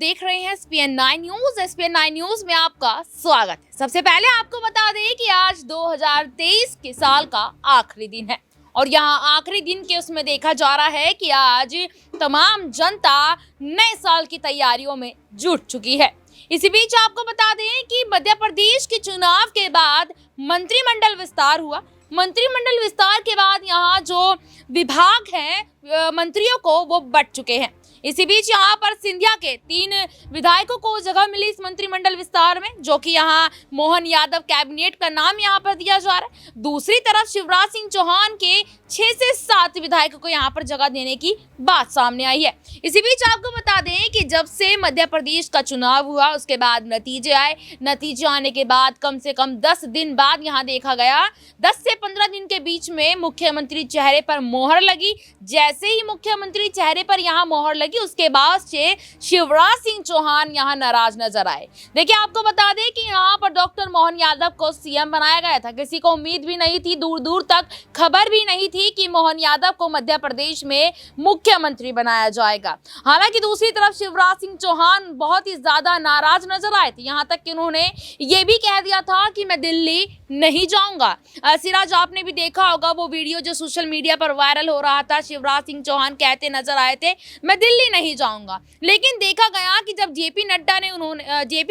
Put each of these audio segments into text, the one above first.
देख रहे हैं SPN9 न्यूज। SPN9 न्यूज में आपका स्वागत है। सबसे पहले आपको बता दें कि आज 2023 के साल का आखिरी दिन है और यहाँ आखिरी दिन के उसमें देखा जा रहा है कि आज तमाम जनता नए साल की तैयारियों में जुट चुकी है। इसी बीच आपको बता दें कि मध्य प्रदेश के चुनाव के बाद मंत्रिमंडल विस्तार हुआ। मंत्रिमंडल विस्तार के बाद यहाँ जो विभाग हैं मंत्रियों को वो बंट चुके हैं। इसी बीच यहाँ पर सिंधिया के 3 विधायकों को जगह मिली इस मंत्रिमंडल विस्तार में, जो कि यहाँ मोहन यादव कैबिनेट का नाम यहाँ पर दिया जा रहा है। दूसरी तरफ शिवराज सिंह चौहान के 6 से 7 विधायकों को यहाँ पर जगह देने की बात सामने आई है। इसी बीच आपको बता दें कि जब से मध्य प्रदेश का चुनाव हुआ उसके बाद नतीजे आए। नतीजे आने के बाद कम से कम 10 दिन बाद यहाँ देखा गया 10 से 15 दिन के बीच में मुख्यमंत्री चेहरे पर मोहर लगी। जैसे ही मुख्यमंत्री चेहरे पर यहाँ मोहर लगी उसके बाद से शिवराज सिंह चौहान यहाँ नाराज नजर आए। देखिए आपको बता दें कि यहाँ पर डॉक्टर मोहन यादव को सीएम बनाया गया था। किसी को उम्मीद भी नहीं थी, दूर दूर तक खबर भी नहीं थी कि मोहन यादव को मध्य प्रदेश में मुख्यमंत्री बनाया जाएगा। हालांकि दूसरी तरफ शिवराज सिंह चौहान बहुत ही ज्यादा नाराज नजर आए थे, यहाँ तक कि उन्होंने ये भी कह दिया था कि मैं दिल्ली नहीं जाऊंगा। सिराज, आपने भी देखा होगा वो वीडियो जो सोशल मीडिया पर वायरल हो रहा था। शिवराज सिंह चौहान कहते नजर आए थे मैं दिल्ली नहीं जाऊंगा। लेकिन देखा गया कि जब जेपी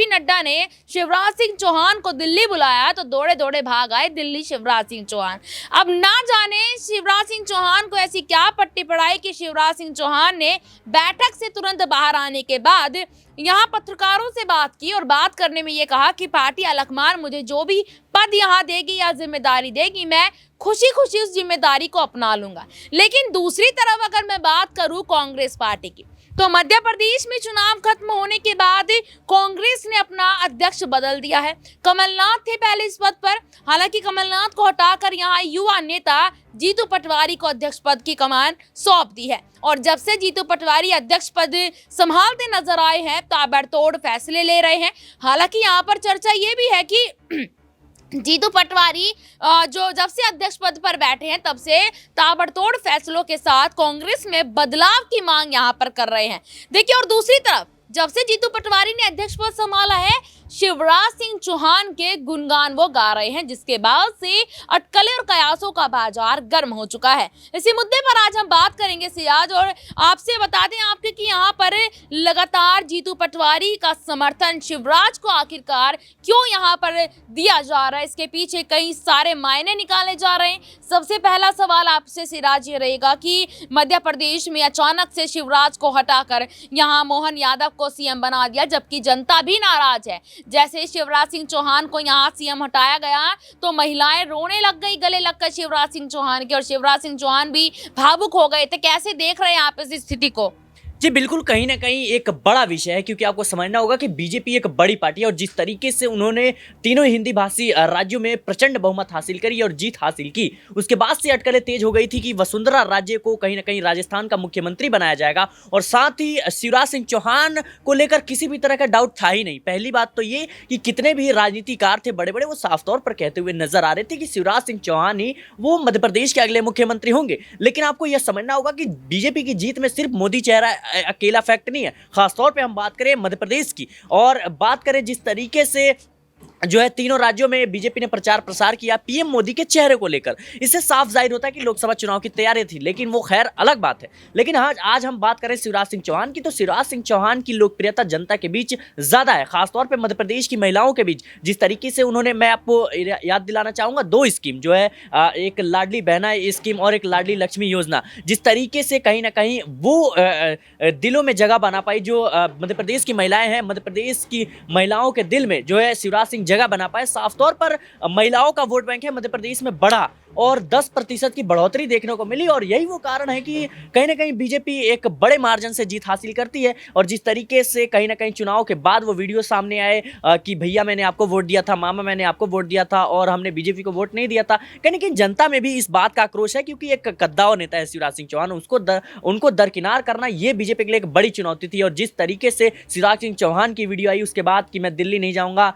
नड्डा ने शिवराज सिंह चौहान को दिल्ली बुलाया तो दौड़े दौड़े भाग आए दिल्ली शिवराज सिंह चौहान। अब ना जाने शिवराज सिंह चौहान को ऐसी क्या पट्टी पड़ाई कि शिवराज सिंह चौहान ने बैठक से तुरंत बाहर आने के बाद यहाँ पत्रकारों से बात की और बात करने में ये कहा कि पार्टी अलकमान मुझे जो भी पद यहाँ देगी या जिम्मेदारी देगी मैं खुशी खुशी उस जिम्मेदारी को अपना लूंगा। लेकिन दूसरी तरफ अगर मैं बात करूं कांग्रेस पार्टी की, तो मध्य प्रदेश में चुनाव खत्म होने के बाद कांग्रेस ने अपना अध्यक्ष बदल दिया है। कमलनाथ थे पहले इस पद पर, हालांकि कमलनाथ को हटाकर यहाँ युवा नेता जीतू पटवारी को अध्यक्ष पद की कमान सौंप दी है। और जब से जीतू पटवारी अध्यक्ष पद संभालते नजर आए हैं ताबड़तोड़ फैसले ले रहे हैं। हालांकि यहाँ पर चर्चा ये भी है कि जीतू पटवारी जो जब से अध्यक्ष पद पर बैठे हैं तब से ताबड़तोड़ फैसलों के साथ कांग्रेस में बदलाव की मांग यहां पर कर रहे हैं। देखिए, और दूसरी तरफ जब से जीतू पटवारी ने अध्यक्ष पद संभाला है शिवराज सिंह चौहान के गुणगान वो गा रहे हैं, जिसके बाद से अटकलें और कयासों का बाजार गर्म हो चुका है। इसी मुद्दे पर आज हम बात करेंगे सियाज, और आपसे बता दें आपके कि यहाँ पर लगातार जीतू पटवारी का समर्थन शिवराज को आखिरकार क्यों यहाँ पर दिया जा रहा है, इसके पीछे कई सारे मायने निकाले जा रहे हैं। सबसे पहला सवाल आपसे सिराज ये रहेगा कि मध्य प्रदेश में अचानक से शिवराज को हटाकर यहाँ मोहन यादव को सीएम बना दिया, जबकि जनता भी नाराज है। जैसे शिवराज सिंह चौहान को यहाँ सीएम हटाया गया तो महिलाएं रोने लग गई गले लगकर शिवराज सिंह चौहान के, और शिवराज सिंह चौहान भी भावुक हो गए थे। कैसे देख रहे हैं आप इस स्थिति को? जी बिल्कुल, कहीं ना कहीं एक बड़ा विषय है, क्योंकि आपको समझना होगा कि बीजेपी एक बड़ी पार्टी है और जिस तरीके से उन्होंने तीनों हिंदी भाषी राज्यों में प्रचंड बहुमत हासिल करी और जीत हासिल की, उसके बाद से अटकलें तेज हो गई थी कि वसुंधरा राज्य को कहीं ना कहीं राजस्थान का मुख्यमंत्री बनाया जाएगा। और साथ ही शिवराज सिंह चौहान को लेकर किसी भी तरह का डाउट था ही नहीं। पहली बात तो ये कि कितने भी राजनीतिकार थे बड़े बड़े, वो साफ तौर पर कहते हुए नजर आ रहे थे कि शिवराज सिंह चौहान ही वो मध्य प्रदेश के अगले मुख्यमंत्री होंगे। लेकिन आपको यह समझना होगा कि बीजेपी की जीत में सिर्फ मोदी चेहरा अकेला फैक्ट नहीं है। खासतौर पे हम बात करें मध्य प्रदेश की, और बात करें जिस तरीके से जो है तीनों राज्यों में बीजेपी ने प्रचार प्रसार किया पीएम मोदी के चेहरे को लेकर, इससे साफ जाहिर होता है कि लोकसभा चुनाव की तैयारी थी। लेकिन वो खैर अलग बात है। लेकिन आज हम बात करें शिवराज सिंह चौहान की, तो शिवराज सिंह चौहान की लोकप्रियता जनता के बीच ज्यादा है, खासतौर पर मध्य प्रदेश की महिलाओं के बीच। जिस तरीके से उन्होंने, मैं आपको याद दिलाना चाहूंगा 2 स्कीम जो है, एक लाडली बहना स्कीम और एक लाडली लक्ष्मी योजना, जिस तरीके से कहीं ना कहीं वो दिलों में जगह बना पाई। जो मध्य प्रदेश की महिलाएं हैं, मध्य प्रदेश की महिलाओं के दिल में जो है शिवराज सिंह जगह बना पाए। साफ तौर पर महिलाओं का वोट बैंक है मध्य प्रदेश में बढ़ा और 10% की बढ़ोतरी देखने को मिली, और यही वो कारण है कि कहीं ना कहीं बीजेपी एक बड़े मार्जिन से जीत हासिल करती है। और जिस तरीके से कहीं ना कहीं चुनाव के बाद वो वीडियो सामने आए कि भैया मैंने आपको वोट दिया था, मामा मैंने आपको वोट दिया था और हमने बीजेपी को वोट नहीं दिया था, कहीं ना कहीं जनता में भी इस बात का आक्रोश है, क्योंकि एक कद्दावर नेता है शिवराज सिंह चौहान, उनको दरकिनार करना ये बीजेपी के लिए एक बड़ी चुनौती थी। और जिस तरीके से शिवराज सिंह चौहान की वीडियो आई उसके बाद कि मैं दिल्ली नहीं जाऊंगा,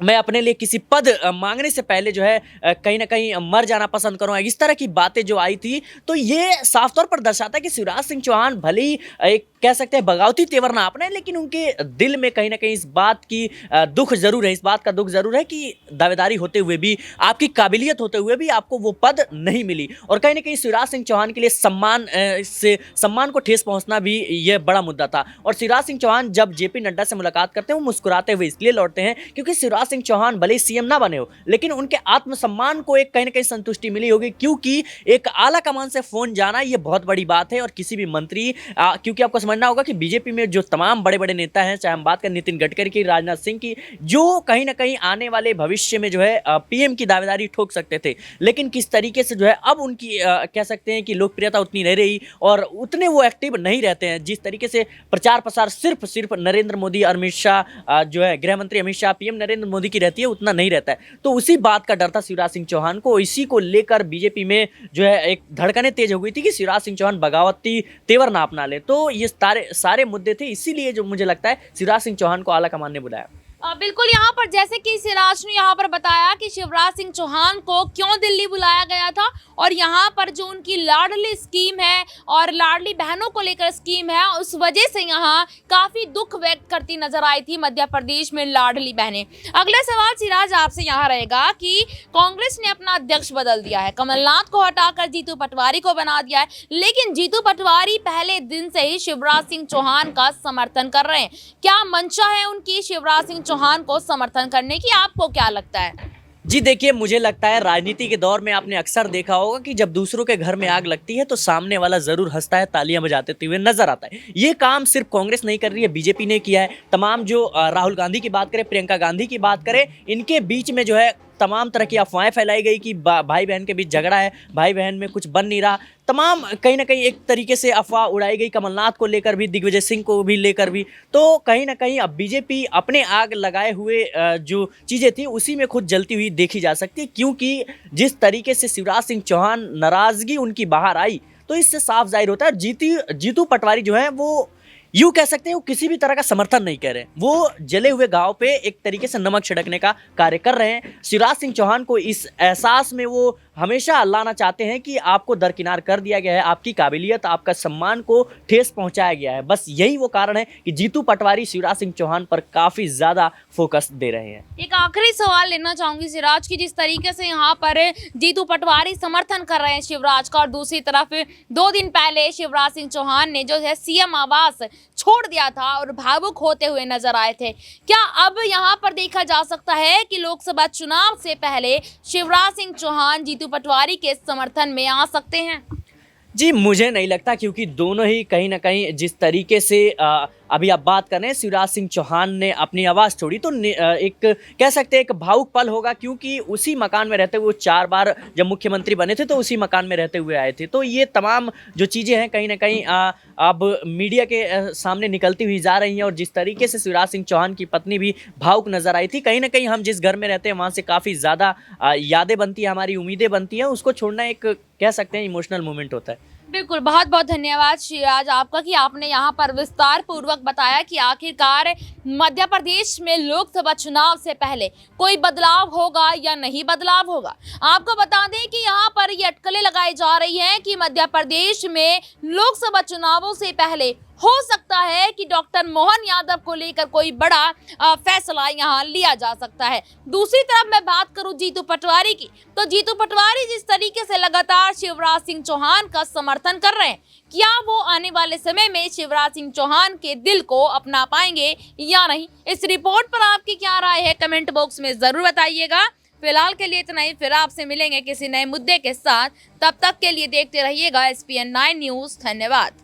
मैं अपने लिए किसी पद मांगने से पहले जो है कहीं ना कहीं मर जाना पसंद करूंगा, इस तरह की बातें जो आई थी। तो ये साफ तौर पर दर्शाता है कि शिवराज सिंह चौहान भले ही एक कह सकते हैं बगावती तेवर ना अपने, लेकिन उनके दिल में कहीं ना कहीं इस बात की दुख जरूर है, इस बात का दुख जरूर है कि दावेदारी होते हुए भी, आपकी काबिलियत होते हुए भी आपको वो पद नहीं मिली। और कहीं ना कहीं शिवराज सिंह चौहान के लिए सम्मान को ठेस पहुंचना भी ये बड़ा मुद्दा था। और शिवराज सिंह चौहान जब जेपी नड्डा से मुलाकात करते हैं, वो मुस्कुराते हुए इसलिए लौटते हैं क्योंकि शिवराज सिंह चौहान भले ही सीएम ना बने हो, लेकिन उनके आत्मसम्मान को एक कहीं ना कहीं संतुष्टि मिली होगी, क्योंकि एक आला कमान से फोन जाना ये बहुत बड़ी बात है। और किसी भी मंत्री क्योंकि आपको समझना होगा कि बीजेपी में जो तमाम बड़े बड़े नेता हैं, चाहे हम बात करें नितिन गडकरी की, राजनाथ सिंह की, जो कहीं ना कहीं आने वाले भविष्य में जो है पीएम की दावेदारी ठोक सकते थे, लेकिन किस तरीके से जो है अब उनकी कह सकते हैं कि लोकप्रियता उतनी नहीं रही और उतने वो एक्टिव नहीं रहते हैं। जिस तरीके से प्रचार प्रसार सिर्फ नरेंद्र मोदी, अमित शाह जो है गृह मंत्री अमित शाह, पीएम नरेंद्र मोदी की रहती है, उतना नहीं रहता है। तो उसी बात का डर था शिवराज सिंह चौहान को, इसी को लेकर बीजेपी में जो है एक धड़कनें तेज हो गई थी कि शिवराज सिंह चौहान बगावती तेवर ना अपना ले। तो ये सारे मुद्दे थे, इसीलिए जो मुझे लगता है शिवराज सिंह चौहान को आला कमान ने बुलाया। बिल्कुल, यहाँ पर जैसे कि सिराज ने यहाँ पर बताया कि शिवराज सिंह चौहान को क्यों दिल्ली बुलाया गया था, और यहाँ पर जो उनकी लाडली स्कीम है और लाडली बहनों को लेकर स्कीम है, उस वजह से यहाँ काफी दुख व्यक्त करती नजर आई थी मध्य प्रदेश में लाडली बहनें। अगला सवाल सिराज आपसे यहाँ रहेगा कि कांग्रेस ने अपना अध्यक्ष बदल दिया है, कमलनाथ को हटाकर जीतू पटवारी को बना दिया है, लेकिन जीतू पटवारी पहले दिन से ही शिवराज सिंह चौहान का समर्थन कर रहे हैं। क्या मंशा है उनकी शिवराज सिंह चौहान को समर्थन करने की, आपको क्या लगता है? जी देखिए, मुझे लगता है राजनीति के दौर में आपने अक्सर देखा होगा कि जब दूसरों के घर में आग लगती है तो सामने वाला जरूर हंसता है, तालियां बजाते हुए नजर आता है। ये काम सिर्फ कांग्रेस नहीं कर रही है, बीजेपी ने किया है। तमाम जो राहुल गांधी की बात करें, प्रियंका गांधी की बात करें, इनके बीच में जो है तमाम तरह की अफवाहें फैलाई गई कि भाई बहन के बीच झगड़ा है, भाई बहन में कुछ बन नहीं रहा। तमाम कहीं ना कहीं एक तरीके से अफवाह उड़ाई गई, कमलनाथ को लेकर भी, दिग्विजय सिंह को भी लेकर भी। तो कहीं ना कहीं अब बीजेपी अपने आग लगाए हुए जो चीज़ें थी उसी में खुद जलती हुई देखी जा सकती है, क्योंकि जिस तरीके से शिवराज सिंह चौहान नाराजगी उनकी बाहर आई, तो इससे साफ जाहिर होता है जीतू पटवारी जो है वो यूं कह सकते हैं वो किसी भी तरह का समर्थन नहीं कर रहे, वो जले हुए गांव पे एक तरीके से नमक छिड़कने का कार्य कर रहे हैं। शिवराज सिंह चौहान को इस एहसास में वो हमेशा लाना चाहते हैं कि आपको दरकिनार कर दिया गया है, आपकी काबिलियत, आपका सम्मान को ठेस पहुंचाया गया है। बस यही वो कारण है कि जीतू पटवारी शिवराज सिंह चौहान पर काफी ज्यादा फोकस दे रहे हैं। एक आखिरी सवाल लेना चाहूंगी सिराज की, जिस तरीके से यहाँ पर जीतू पटवारी समर्थन कर रहे हैं शिवराज का, और दूसरी तरफ 2 दिन पहले शिवराज सिंह चौहान ने जो है सीएम आवास छोड़ दिया था और भावुक होते हुए नजर आए थे। क्या अब यहाँ पर देखा जा सकता है कि लोकसभा चुनाव से पहले शिवराज सिंह चौहान जीतू पटवारी के समर्थन में आ सकते हैं? जी मुझे नहीं लगता, क्योंकि दोनों ही कहीं ना कहीं जिस तरीके से अभी आप बात कर रहे हैं, शिवराज सिंह चौहान ने अपनी आवाज़ छोड़ी, तो एक कह सकते हैं एक भावुक पल होगा, क्योंकि उसी मकान में रहते हुए 4 बार जब मुख्यमंत्री बने थे तो उसी मकान में रहते हुए आए थे। तो ये तमाम जो चीज़ें हैं कहीं ना कहीं अब मीडिया के सामने निकलती हुई जा रही हैं। और जिस तरीके से शिवराज सिंह चौहान की पत्नी भी भावुक नजर आई थी, कहीं ना कहीं हम जिस घर में रहते हैं वहाँ से काफ़ी ज़्यादा यादें बनती हैं, हमारी उम्मीदें बनती हैं, उसको छोड़ना एक कह सकते हैं इमोशनल मोमेंट होता है। बिल्कुल, बहुत बहुत धन्यवाद शिराज आपका कि आपने यहाँ पर विस्तार पूर्वक बताया कि आखिरकार मध्य प्रदेश में लोकसभा चुनाव से पहले कोई बदलाव होगा या नहीं बदलाव होगा। आपको बता दें कि यहाँ पर ये अटकलें लगाई जा रही हैं कि मध्य प्रदेश में लोकसभा चुनावों से पहले हो सकता है कि डॉक्टर मोहन यादव को लेकर कोई बड़ा फैसला यहाँ लिया जा सकता है। दूसरी तरफ मैं बात करूं जीतू पटवारी की, तो जीतू पटवारी जिस तरीके से लगातार शिवराज सिंह चौहान का समर्थन कर रहे हैं, क्या वो आने वाले समय में शिवराज सिंह चौहान के दिल को अपना पाएंगे या नहीं? इस रिपोर्ट पर आपकी क्या राय है, कमेंट बॉक्स में जरूर बताइएगा। फिलहाल के लिए इतना ही, फिर आपसे मिलेंगे किसी नए मुद्दे के साथ। तब तक के लिए देखते रहिएगा SPN9 न्यूज़। धन्यवाद।